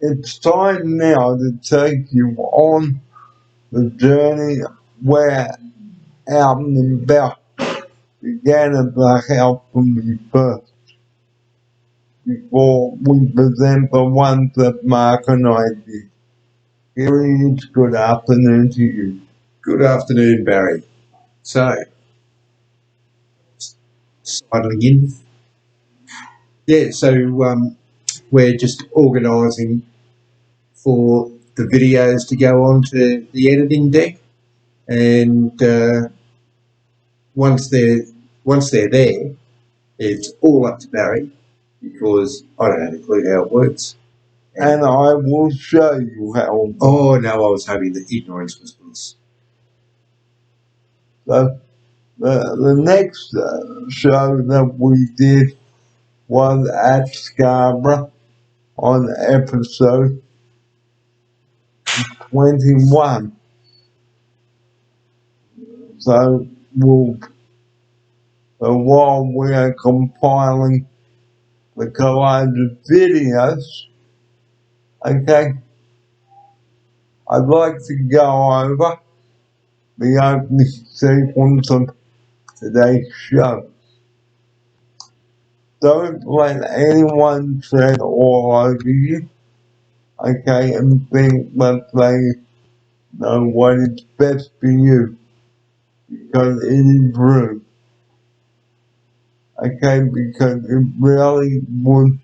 It's time now to take you on the journey where out and about began about how from me first before we present the ones that Mark and I did. Here is good afternoon to you. Good afternoon, Barry. So, sidling in. Yeah, so we're just organising for the videos to go onto the editing deck, and once they're there, it's all up to Barry because I don't have a clue how it works. And I will show you how. Oh no, I was hoping that ignorance was bliss. So the next show that we did was at Scarborough on episode 21. So while we are compiling the collage of videos, okay, I'd like to go over the opening sequence of today's show. Don't let anyone tread all over you, okay, and think that they know what is best for you, because it is rude, okay, because it really would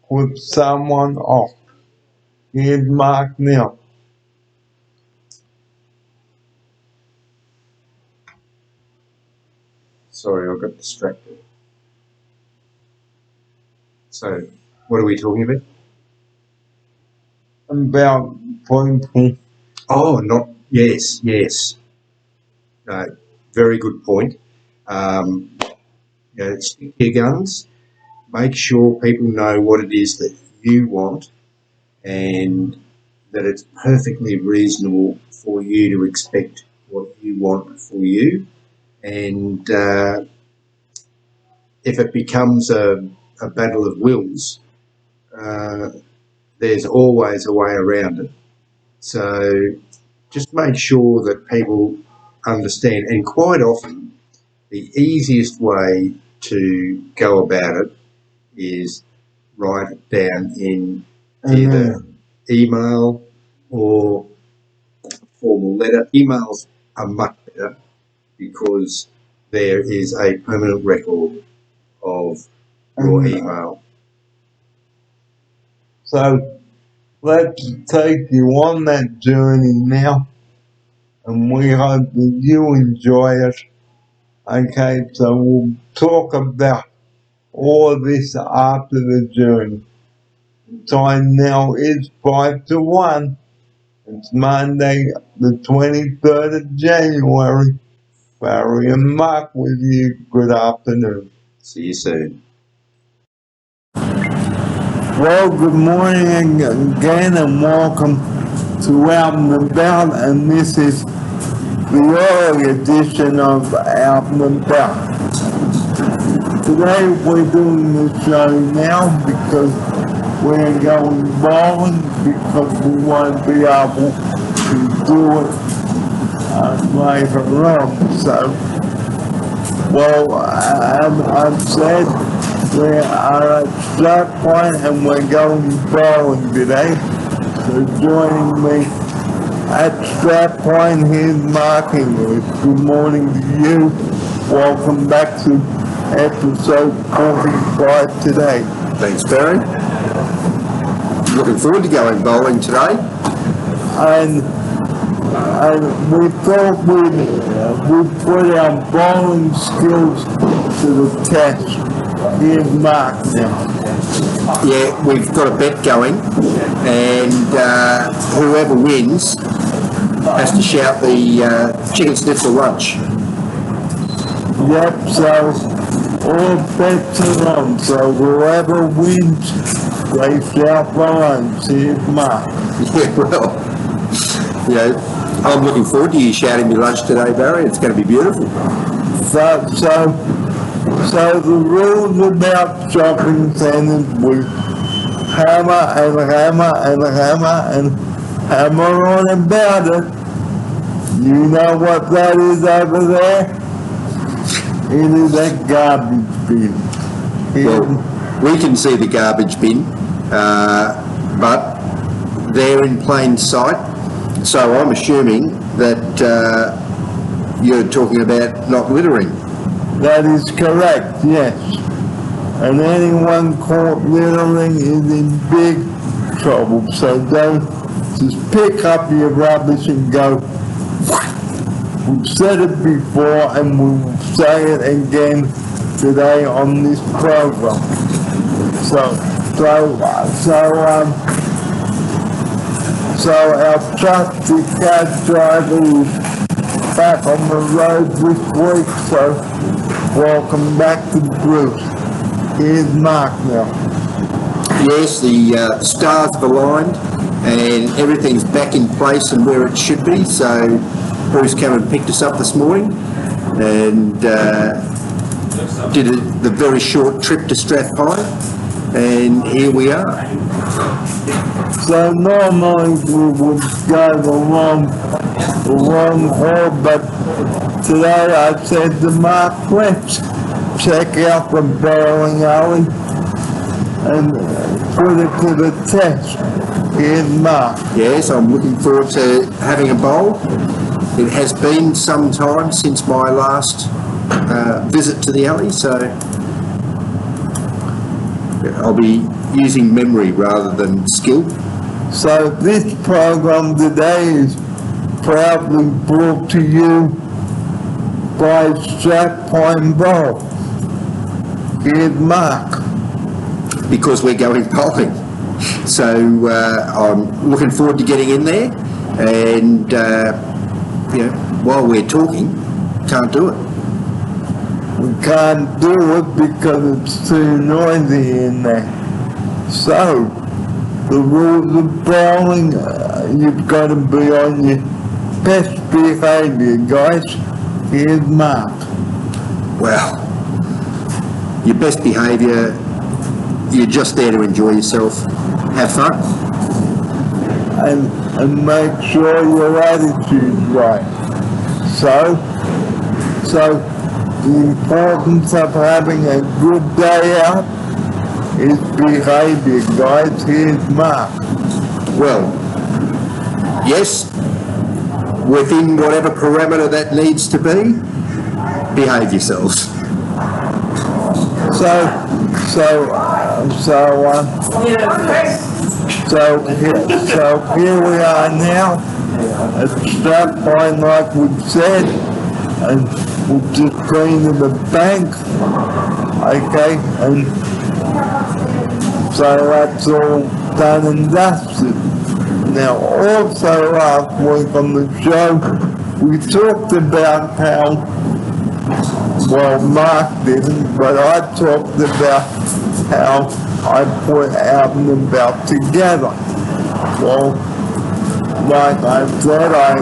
put someone off. Here's Mark now. Sorry, I got distracted. So, what are we talking about? About people. Oh, not yes. Very good point. Stick to your guns. Make sure people know what it is that you want, and that it's perfectly reasonable for you to expect what you want for you. And if it becomes a battle of wills, there's always a way around it. So just make sure that people understand. And quite often, the easiest way to go about it is write it down in either email or formal letter. Emails are much better because there is a permanent record of your email. So let's take you on that journey now, and we hope that you enjoy it. Okay, so we'll talk about all of this after the journey. Time now is 5 to 1. It's Monday, the 23rd of January. Barry and Mark with you. Good afternoon. See you soon. Well, good morning again, and welcome to Out and About, and this is the early edition of Out and About. Today we're doing the show now because we're going bowling, because we won't be able to do it later on. So, well, I've said we are at Start Point and we're going bowling today. So joining me at Start Point, here's Mark English. Good morning to you. Welcome back to episode 45 today. Thanks, Barry. Looking forward to going bowling today. And we thought we'd put our bowling skills to the test. Here's Mark now. Yeah, we've got a bet going, and whoever wins has to shout the chicken schnitzel lunch. Yep, so all bets are on, so whoever wins, they shout the lunch. Here's Mark. Yeah, well, I'm looking forward to you shouting me lunch today, Barry. It's going to be beautiful. So the rules about shopping centres, we hammer and hammer on about it. You know what that is over there? It is a garbage bin. Well, we can see the garbage bin, but they're in plain sight. So I'm assuming that you're talking about not littering. That is correct, yes. And anyone caught littering is in big trouble. So don't just pick up your rubbish and go. We've said it before and we'll say it again today on this program. So our trusty cab driver is back on the road this week, so welcome back to Bruce. Here's Mark now. Yes, the stars have aligned and everything's back in place and where it should be. So Bruce came and picked us up this morning and did the very short trip to Strathpine, and here we are. So normally we would go the long haul, but today I said to Mark, let's check out the bowling alley and put it to the test. Here's Mark. Yes, I'm looking forward to having a bowl. It has been some time since my last visit to the alley, so I'll be using memory rather than skill. So this program today is proudly brought to you by Strathpine Bowl. Here's Mark. Because we're going bowling. So I'm looking forward to getting in there, and while we're talking, can't do it. We can't do it because it's too noisy in there. So, the rules of bowling, you've got to be on your best behaviour, guys. Here's Mark. Well, your best behaviour, you're just there to enjoy yourself, have fun. And make sure your attitude's right. So the importance of having a good day out is behaviour, guys. Here's Mark. Well, yes, within whatever parameter that needs to be, behave yourselves. So here we are now at Strathpine, like we said, and we've just been to the bank, okay, and so that's all done and dusted. Now, also last week on the show, we talked about how, well, Mark didn't, but I talked about how I put Out and About together. Well, like I said, I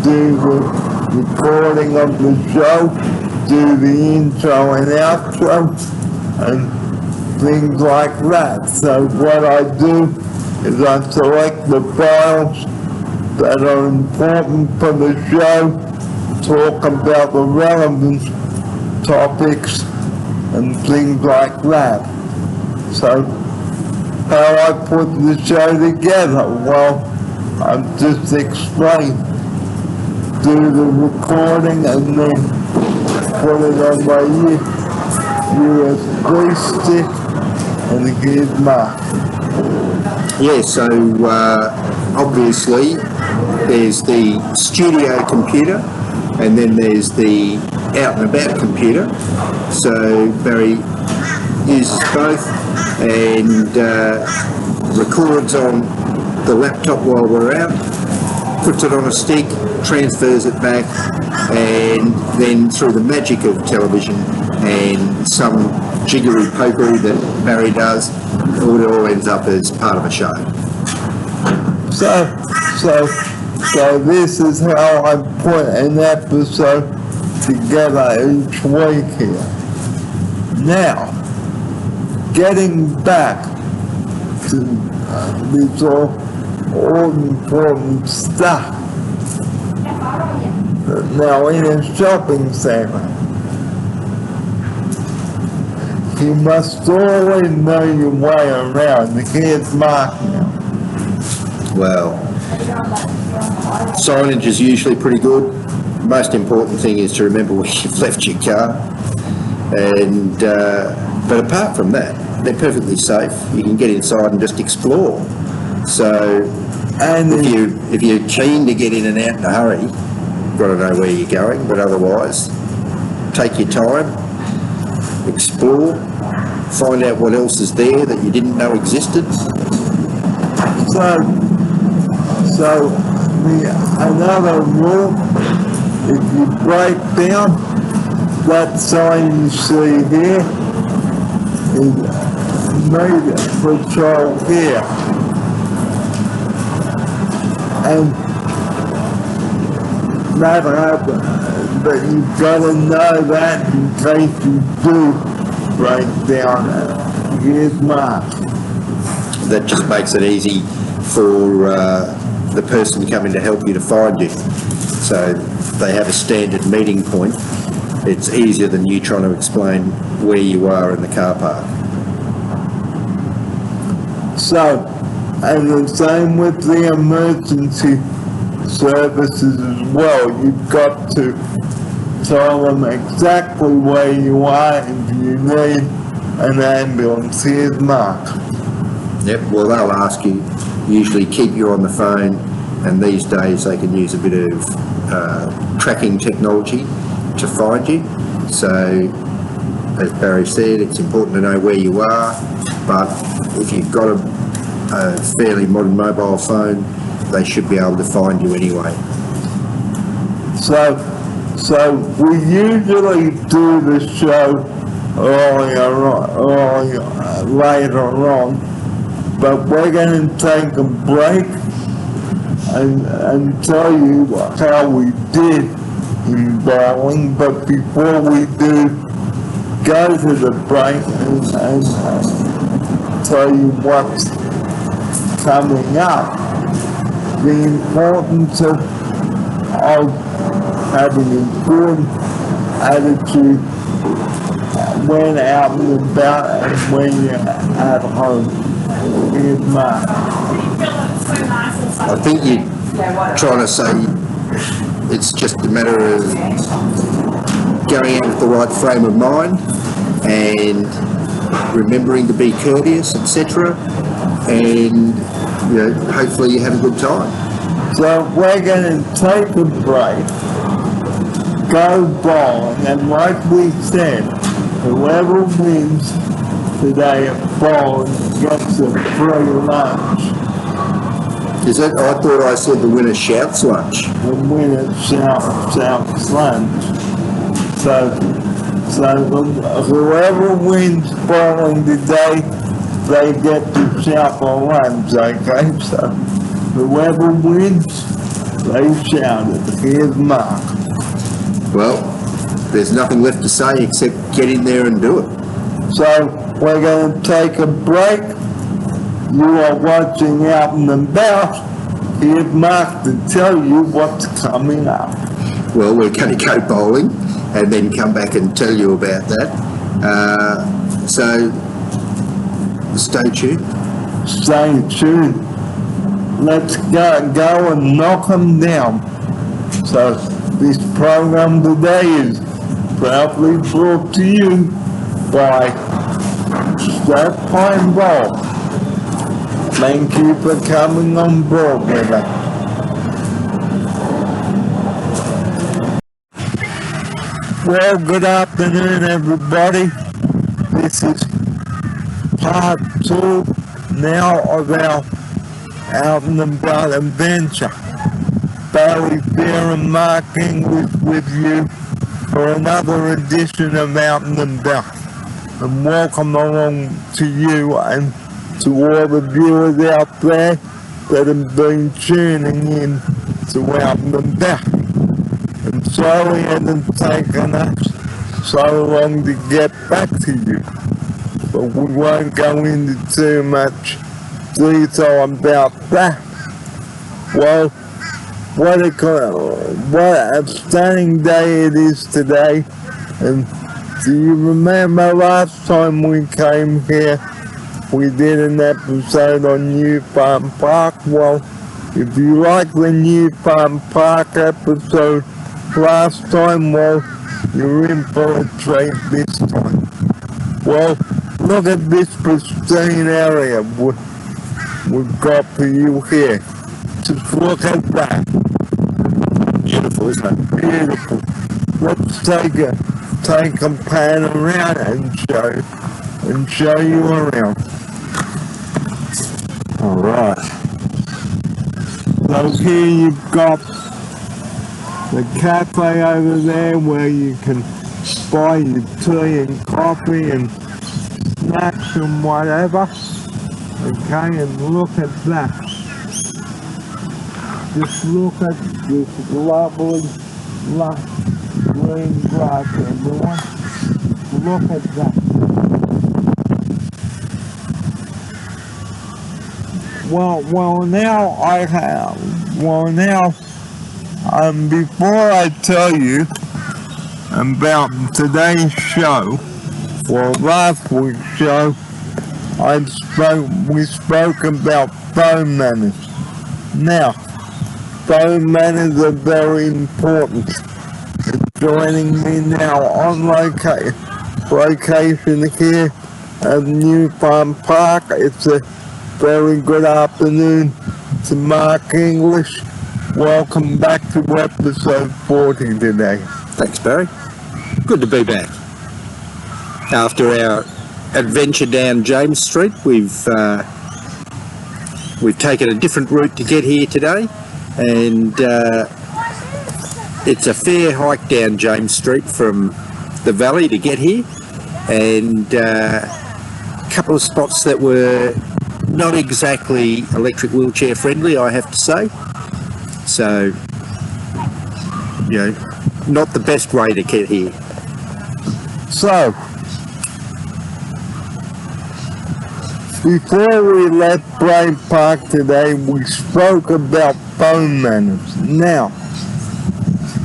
do the recording of the show, do the intro and outro, and things like that. So what I do is I select the files that are important for the show, talk about the relevant topics and things like that. So how I put the show together, well, I've just explained. Do the recording and then put it on my USB stick and here's Mark. Yeah, so obviously there's the studio computer and then there's the Out and About computer. So Barry uses both and records on the laptop while we're out, puts it on a stick, transfers it back, and then through the magic of television and some jiggery pokery that Barry does, it all ends up as part of a show. So this is how I put an episode together each week here. Now, getting back to this all important stuff. Now in a shopping centre, you must always know your way around. You can't mark now. Well, signage is usually pretty good. Most important thing is to remember where you've left your car. And but apart from that, they're perfectly safe. You can get inside and just explore. So, And if you're keen to get in and out in a hurry, you've got to know where you're going. But otherwise, take your time, explore, find out what else is there that you didn't know existed. so another rule, if you break down, that sign you see here is made patrol here. And that happens, but you've got to know that in case you do break down. Here's Mark. That just makes it easy for the person coming to help you to find you. So they have a standard meeting point. It's easier than you trying to explain where you are in the car park. So, and the same with the emergency services as well. You've got to tell them exactly where you are if you need an ambulance. Here's Mark. Yep, well they'll ask you, usually keep you on the phone, and these days they can use a bit of tracking technology to find you. So, as Barry said, it's important to know where you are, but if you've got a fairly modern mobile phone, they should be able to find you anyway. So we usually do the show later on, but we're going to take a break and tell you how we did in bowling. But before we do go to the break and tell you what's coming up, the importance of having a good attitude when out and about and when you're at home. Here's Mark. I think you're trying to say it's just a matter of going out with the right frame of mind and remembering to be courteous, etc. And hopefully you have a good time. So we're going to take a break, go bowling, and like we said, whoever wins today at bowling gets a free lunch. Is it? I thought I said the winner shouts lunch. The winner shouts lunch. So whoever wins bowling today, they get to shout for lunch, okay? So whoever wins, they shout it. Here's Mark. Well, there's nothing left to say except get in there and do it. So we're going to take a break. You are watching Out and About. Here's Mark to tell you what's coming up. Well, we're going to go bowling and then come back and tell you about that. So stay tuned. Stay tuned. Let's go and knock them down. So this program today is proudly brought to you by Strat Pine Bowl. Thank you for coming on board with us. Well, good afternoon, everybody. This is part 2 now of our Out and About adventure. Barry Fair and Mark English with you for another edition of Out and About. And welcome along to you and to all the viewers out there that have been tuning in to Out and About. And sorry it hasn't taken us so long to get back to you, but we won't go into too much detail about that. Well, what a stunning day it is today. And do you remember last time we came here, we did an episode on New Farm Park? Well, if you like the New Farm Park episode last time, well, you're in for a treat this time. Well, look at this pristine area we've got for you here. Just look at that. Beautiful, isn't it? Beautiful. Let's take a pan around and show you around. All right. So here you've got the cafe over there where you can buy your tea and coffee and snacks and whatever. Okay, and look at that. Just look at this lovely green grass, everyone. Look at that. Before I tell you about today's show, well, last week's show, we spoke about phone manners. Now, phone manners are very important. Joining me now on location here at New Farm Park. It's a very good afternoon to Mark English. Welcome back to episode 40 today. Thanks, Barry. Good to be back. After our adventure down James Street, we've taken a different route to get here today, and it's a fair hike down James Street from the valley to get here, and a couple of spots that were not exactly electric wheelchair friendly, I have to say. So, you know, not the best way to get here. So, before we left Bray Park today, we spoke about phone manners. Now,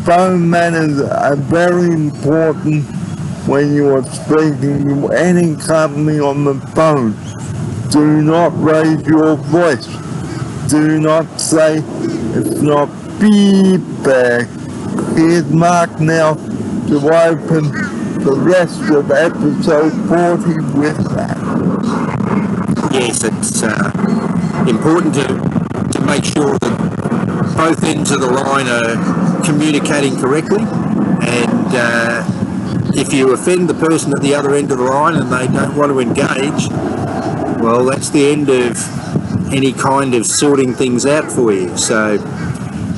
phone manners are very important when you are speaking to any company on the phone. Do not raise your voice. Do not say it's not beep there. Here's Mark now to open the rest of episode 40 with that. Yes, it's important to make sure that both ends of the line are communicating correctly, and if you offend the person at the other end of the line and they don't want to engage, well, that's the end of any kind of sorting things out for you. So,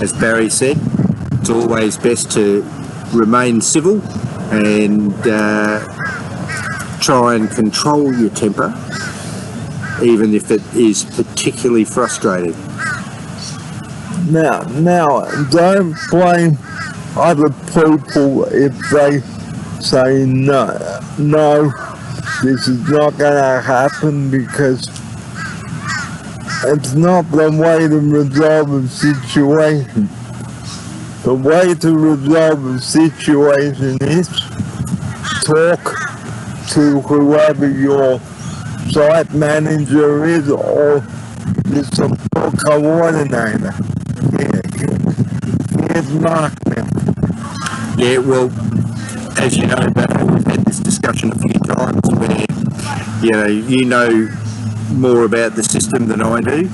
as Barry said, it's always best to remain civil and try and control your temper, even if it is particularly frustrating. Now, don't blame other people if they say no, this is not going to happen, because it's not the way to resolve a situation. The way to resolve a situation is talk to whoever your site manager is or your support coordinator. Here's Mark now. Yeah, well, as you know, Barry, we've had this discussion a few times where, you know more about the system than I do,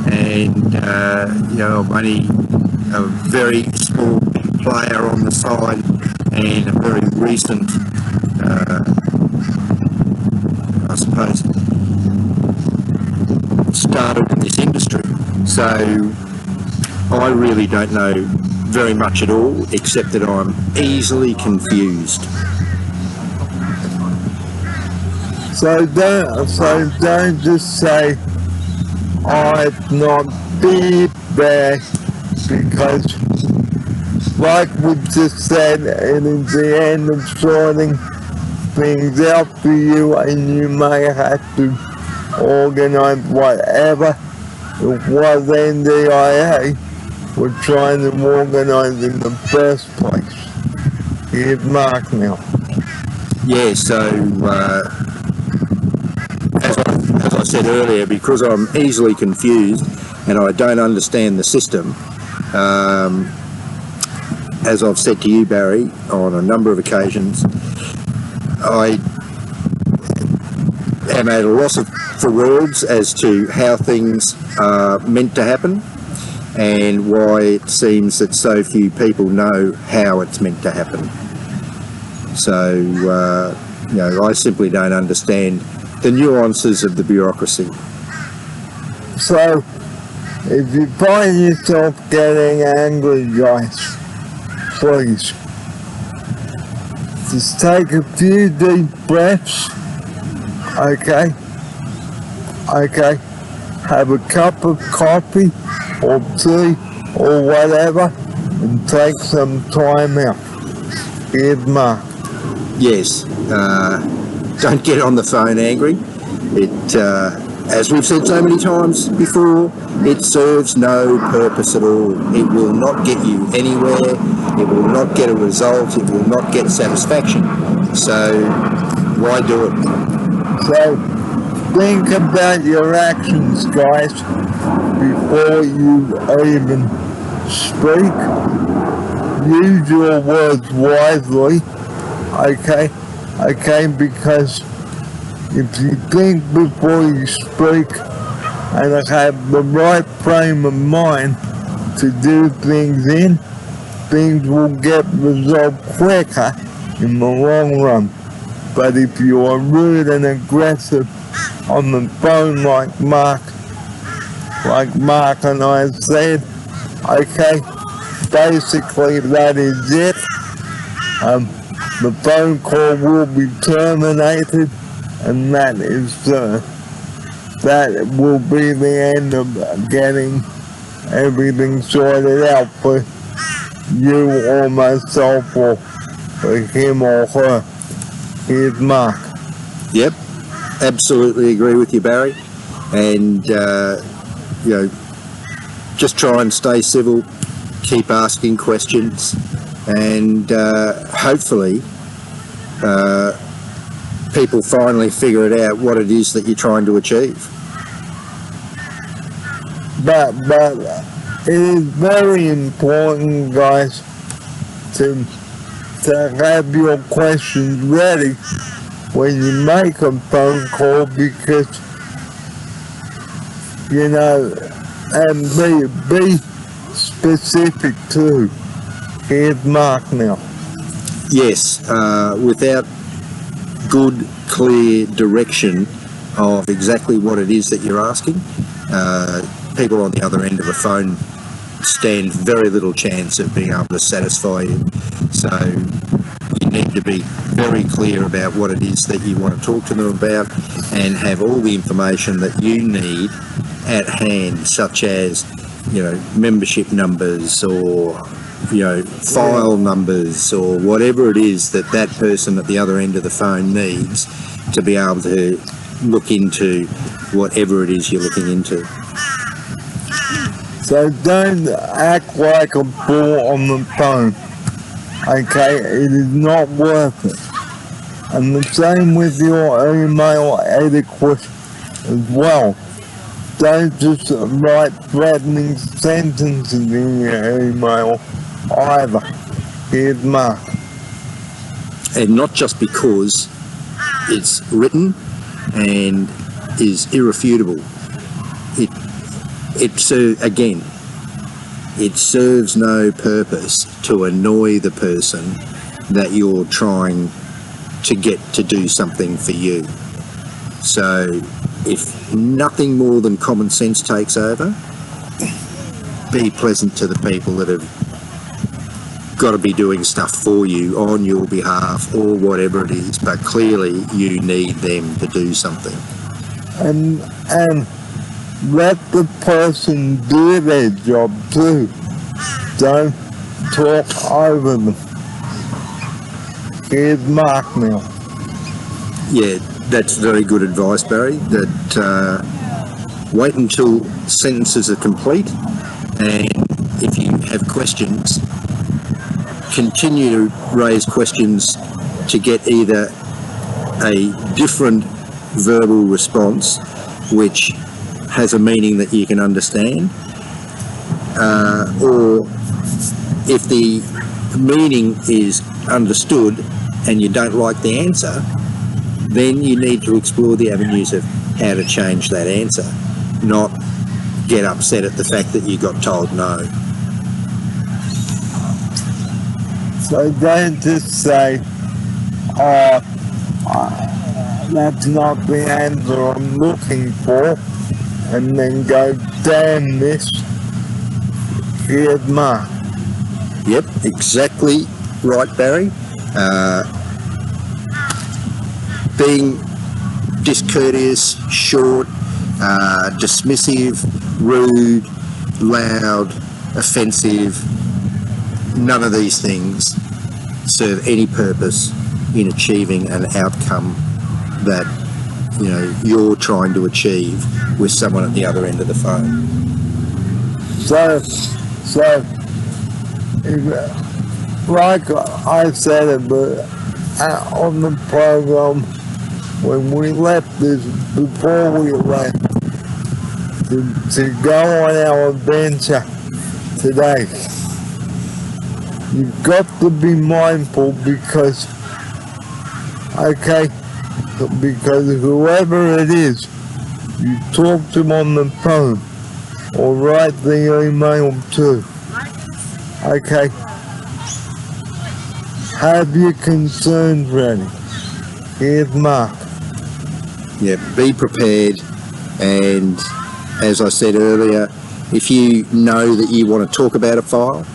and I'm only a very small player on the side and a very recent, I suppose, started in this industry. So I really don't know very much at all, except that I'm easily confused. So don't just say, it's not beep there, because like we just said, it is the end of sorting things out for you, and you may have to organise whatever it was NDIA were trying to organise in the first place. Here's Mark now. Yeah, so as I said earlier, because I'm easily confused and I don't understand the system, as I've said to you, Barry, on a number of occasions, I am at a loss for words as to how things are meant to happen and why it seems that so few people know how it's meant to happen. So, I simply don't understand the nuances of the bureaucracy. So, if you find yourself getting angry, guys, please, just take a few deep breaths, okay? Have a cup of coffee or tea or whatever and take some time out. Here's Mark. Yes, don't get on the phone angry. It, as we've said so many times before, it serves no purpose at all. It will not get you anywhere. It will not get a result. It will not get satisfaction. So why do it? So think about your actions, guys, before you even speak. Use your words wisely, okay, because if you think before you speak and have the right frame of mind to do things in, things will get resolved quicker in the long run. But if you are rude and aggressive on the phone like Mark and I said, okay, basically that is it. The phone call will be terminated, and that will be the end of getting everything sorted out for you or myself or for him or her. Here's Mark. Yep, absolutely agree with you, Barry. And, just try and stay civil, keep asking questions, and hopefully people finally figure it out what it is that you're trying to achieve. But it is very important, guys, to have your questions ready when you make a phone call, because and be specific too. Here's Mark now. Yes, without good, clear direction of exactly what it is that you're asking, people on the other end of the phone stand very little chance of being able to satisfy you. So you need to be very clear about what it is that you want to talk to them about and have all the information that you need at hand, such as, membership numbers or, file numbers or whatever it is that person at the other end of the phone needs to be able to look into whatever it is you're looking into. So don't act like a fool on the phone, okay? It is not worth it. And the same with your email etiquette as well. Don't just write threatening sentences in your email either. Here's Mark. And not just because it's written and is irrefutable. It serves no purpose to annoy the person that you're trying to get to do something for you. So if nothing more than common sense takes over, be pleasant to the people that have got to be doing stuff for you on your behalf or whatever it is, but clearly you need them to do something. And let the person do their job too. Don't talk over them. Here's Mark now. Yeah, That's very good advice, Barry, that wait until sentences are complete, and if you have questions, continue to raise questions to get either a different verbal response which has a meaning that you can understand, or if the meaning is understood and you don't like the answer, then you need to explore the avenues of how to change that answer, not get upset at the fact that you got told no. So don't just say, that's not the answer I'm looking for, and then go, damn this, here's Mark. Yep, exactly right, Barry. Being discourteous, short, dismissive, rude, loud, offensive, none of these things serve any purpose in achieving an outcome that you're trying to achieve with someone at the other end of the phone. So like I said on the program when we left this, before we left to go on our adventure today, you've got to be mindful because whoever it is, you talk to them on the phone or write the email to. Okay. Have your concerns ready. Here's Mark. Yeah, be prepared, and as I said earlier, if you know that you want to talk about a file,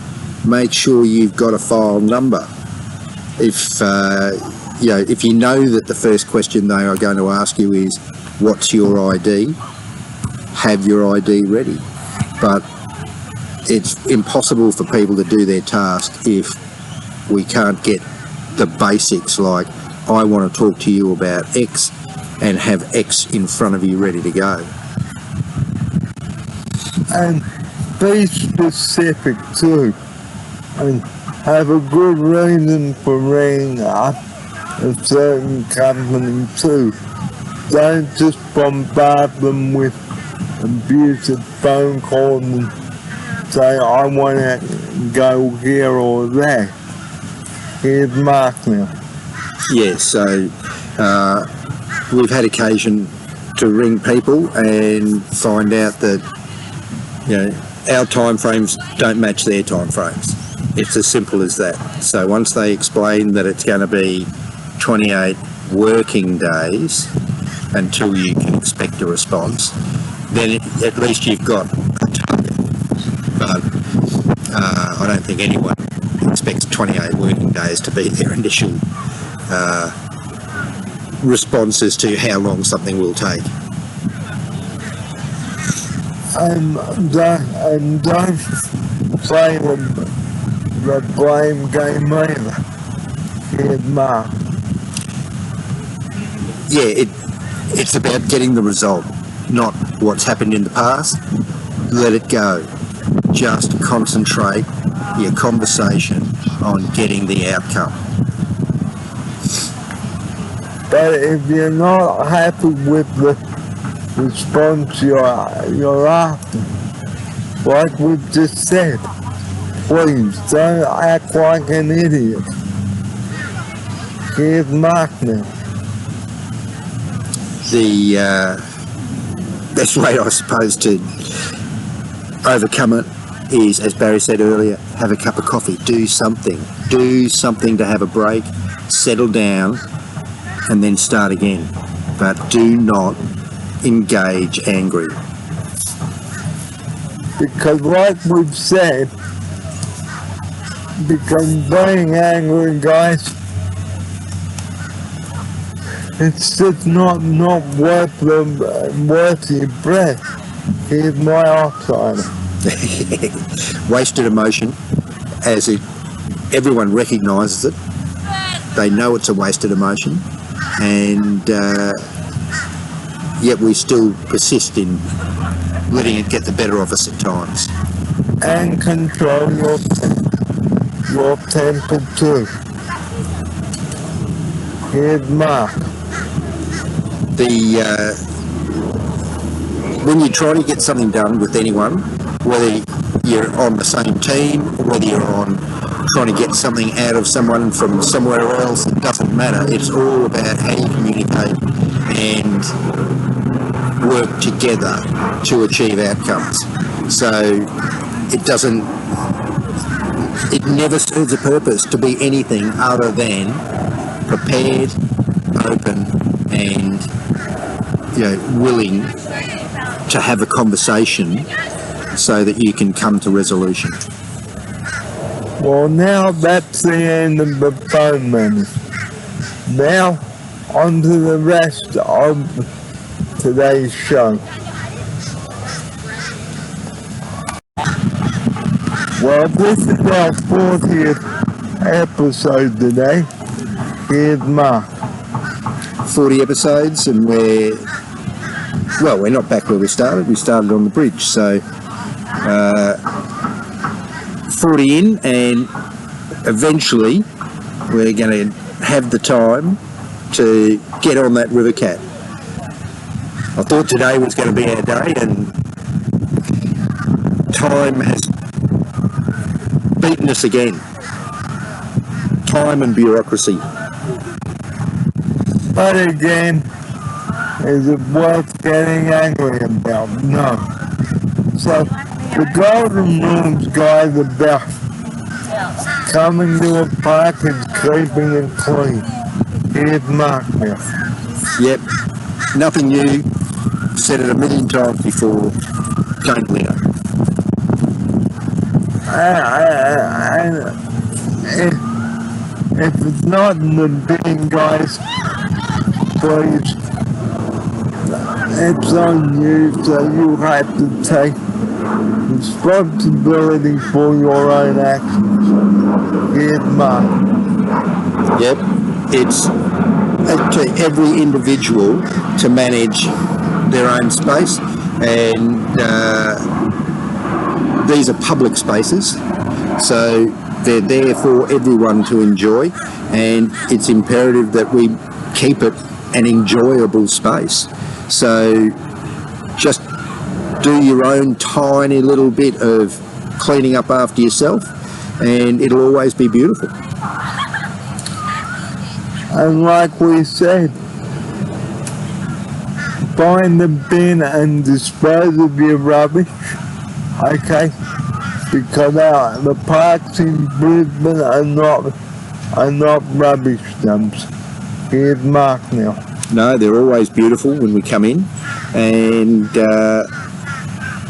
make sure you've got a file number. If you know that the first question they are going to ask you is, what's your ID? Have your ID ready. But it's impossible for people to do their task if we can't get the basics like, I want to talk to you about X, and have X in front of you ready to go. And be specific too. And have a good reason for ringing up a certain company too. Don't just bombard them with abusive phone calls and say, I want to go here or there. Here's Mark now. Yeah, so we've had occasion to ring people and find out that our time frames don't match their time frames. It's as simple as that. So once they explain that it's going to be 28 working days until you can expect a response, then at least you've got a target. But I don't think anyone expects 28 working days to be their initial responses to how long something will take. And don't play the blame game either. Here's Mark. Yeah, it's about getting the result, not what's happened in the past. Let it go. Just concentrate your conversation on getting the outcome. But if you're not happy with the response you're after, like we've just said, please don't act like an idiot. Here's Mark now. The best way, I suppose, to overcome it is, as Barry said earlier, have a cup of coffee, do something to have a break, settle down, and then start again. But do not engage angry. Because like we've said, because being angry, guys, it's just not worth your breath. Here's my outsider. Wasted emotion, everyone recognises it. They know it's a wasted emotion, and yet we still persist in letting it get the better of us at times. And control your temper too. Here's Mark. When you're trying to get something done with anyone, whether you're on the same team or whether you're on trying to get something out of someone from somewhere else, it doesn't matter. It's all about how you communicate and work together to achieve outcomes. So it never serves a purpose to be anything other than prepared, open, and willing to have a conversation so that you can come to resolution. Well, now that's the end of the phone minute. Now, on to the rest of today's show. Well, this is our 40th episode today. Here's Mark. 40 episodes, and we're not back where we started. We started on the bridge, so 40 in, and eventually we're going to have the time to get on that River Cat. I thought today was going to be our day, and time has beaten us again. Time and bureaucracy. But again, is it worth getting angry about? No. So, the golden rules guide about coming to a park and keeping it clean. Here's Mark now. Yep, nothing new. Said it a million times before. Don't litter. If it's not in the bin, guys, please, it's on you, so you have to take responsibility for your own actions. Here's Mark. Yep, it's up to every individual to manage their own space, and these are public spaces, so they're there for everyone to enjoy, and it's imperative that we keep it an enjoyable space. So just do your own tiny little bit of cleaning up after yourself, and it'll always be beautiful. And like we said, find the bin and dispose of your rubbish, okay? Because the parks in Brisbane are not rubbish dumps. Here's Mark now. No, they're always beautiful when we come in, and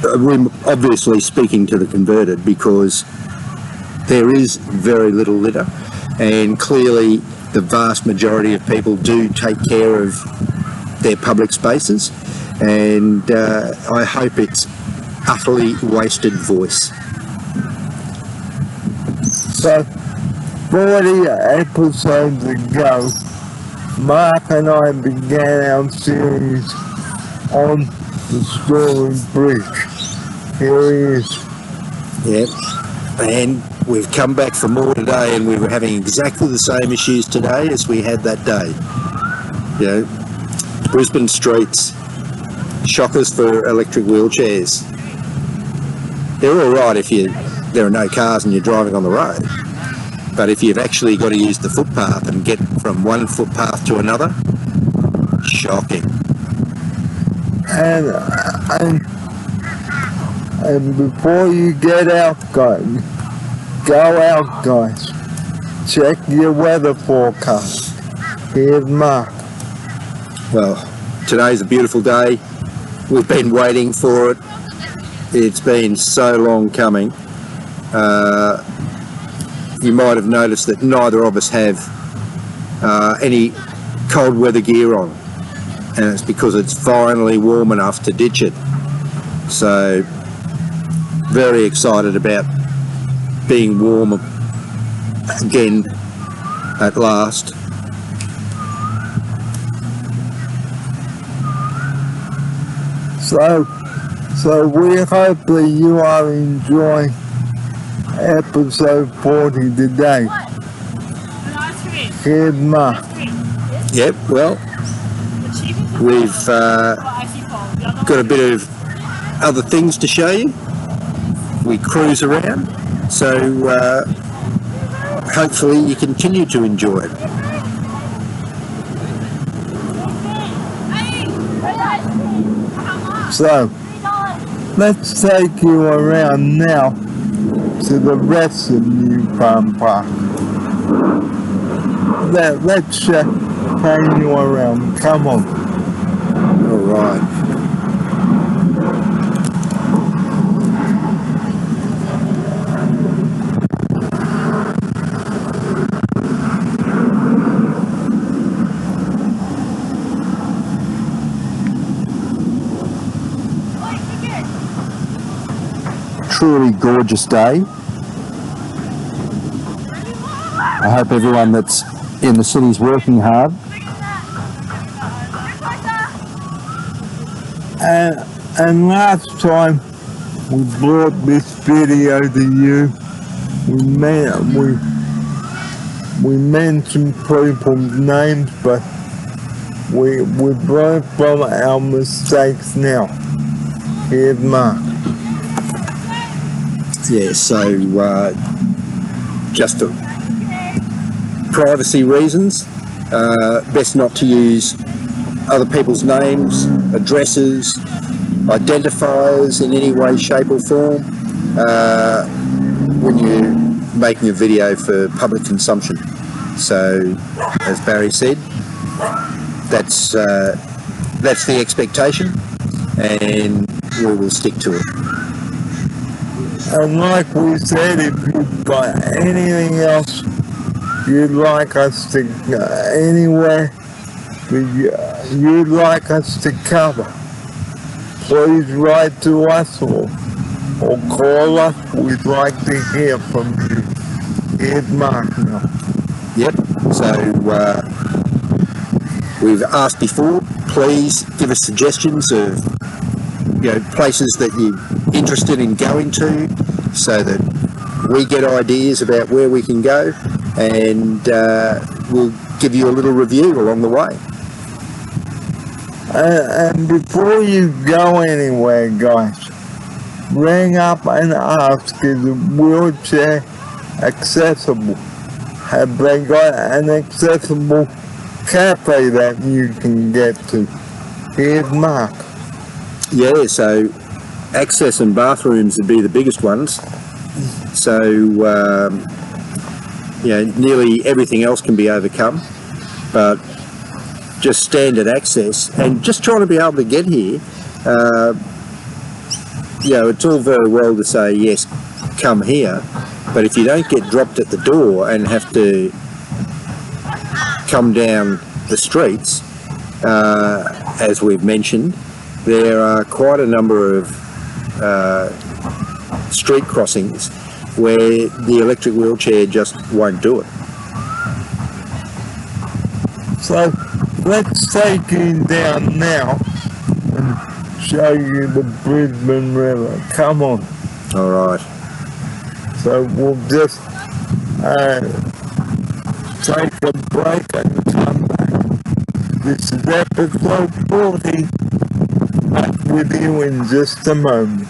we're obviously speaking to the converted because there is very little litter, and clearly the vast majority of people do take care of their public spaces, and I hope it's utterly wasted voice. So, 40 episodes ago, Mark and I began our series on the Story Bridge. Here he is. Yep, and we've come back for more today, and we were having exactly the same issues today as we had that day. Brisbane streets, shockers for electric wheelchairs. They're all right if there are no cars and you're driving on the road. But if you've actually got to use the footpath and get from one footpath to another, shocking. And before you get out, guys, go out, guys. Check your weather forecast. Here's Mark. Well, today's a beautiful day. We've been waiting for it. It's been so long coming. You might have noticed that neither of us have any cold weather gear on, and it's because it's finally warm enough to ditch it. So very excited about being warm again at last. So we hope that you are enjoying episode 40 today. Here's Mark. Yep, well, we've got a bit of other things to show you. We cruise around, so hopefully you continue to enjoy it. So let's take you around now to the rest of New Farm Park. Let's show you around. Come on. All right. Truly gorgeous day. I hope everyone that's in the city's working hard. And last time we brought this video to you, we mentioned people's names, but we learn from our mistakes now. Here's Mark. Yeah, so just for privacy reasons, best not to use other people's names, addresses, identifiers in any way, shape or form when you're making a video for public consumption. So, as Barry said, that's the expectation, and we will stick to it. And like we said, if you've got anything else you'd like us to, anywhere you'd like us to cover, please write to us or call us. We'd like to hear from you. Here's Mark now. Yep, so we've asked before, please give us suggestions of places that you're interested in going to, so that we get ideas about where we can go, and we'll give you a little review along the way. And before you go anywhere, guys, ring up and ask, is the wheelchair accessible? Have they got an accessible cafe that you can get to? Here's Mark. Yeah, so access and bathrooms would be the biggest ones. So, nearly everything else can be overcome, but just standard access and just trying to be able to get here, it's all very well to say, yes, come here, but if you don't get dropped at the door and have to come down the streets, as we've mentioned, there are quite a number of street crossings where the electric wheelchair just won't do it. So let's take you down now and show you the Brisbane River. Come on. All right. So we'll just take a break and come back. This is episode 40. Back with you in just a moment.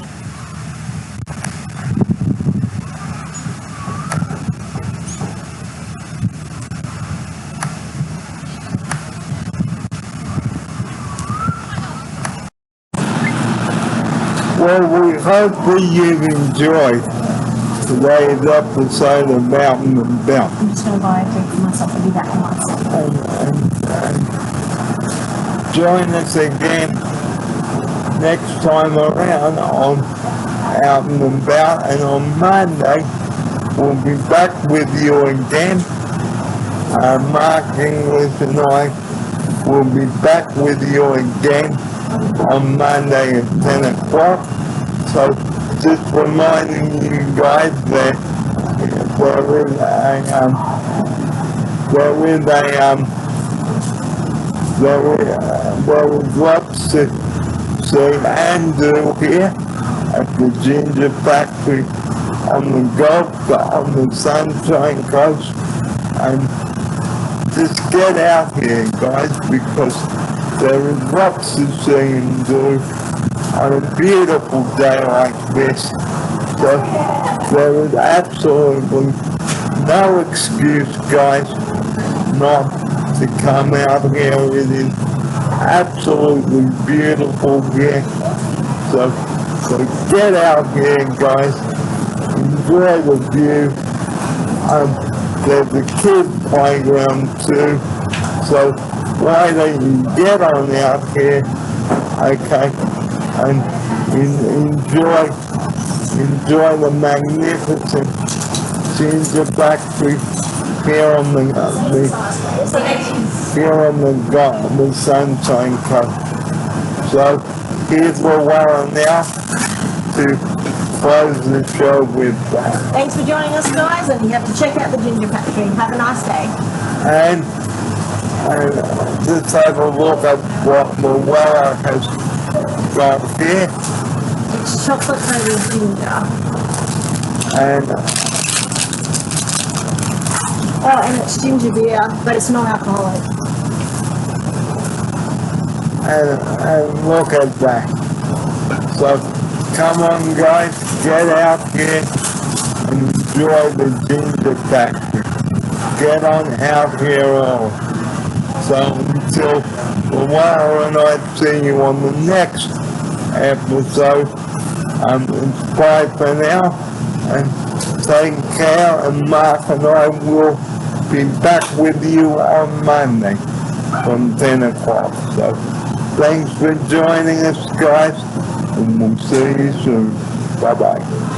Well, we hope that you've enjoyed today's episode of Mountain and Belt. I'm just going to buy a drink for myself and be back in one second. And join us again next time around on Out and About, and on Monday we'll be back with you again. Mark English and I will be back with you again on Monday at 10 o'clock. So just reminding you guys that there is lots to see Andrew here at the Ginger Factory on the Gulf, on the Sunshine Coast, and just get out here, guys, because there is lots to see and do on a beautiful day like this. So there is absolutely no excuse, guys, not to come out here. It is absolutely beautiful here. So get out here, guys. Enjoy the view. There's a kid playground too. So why don't you get on out here, okay, and enjoy the magnificent Ginger Factory here on the Sunshine Coast. So here's Llewellyn now to close the show with that. Thanks for joining us, guys, and you have to check out the Ginger Factory. Have a nice day. And let's have a look at what Llewellyn has got here. It's chocolate flavored ginger. And And it's ginger beer, but it's not alcoholic. and look at that. So come on, guys, get out here and enjoy the Ginger Factory. Get on out here all. So until Llewellyn and I see you on the next episode, it's bye for now, and take care, and Mark and I will be back with you on Monday from 10 o'clock. So thanks for joining us, guys, and we'll see you soon. Bye-bye.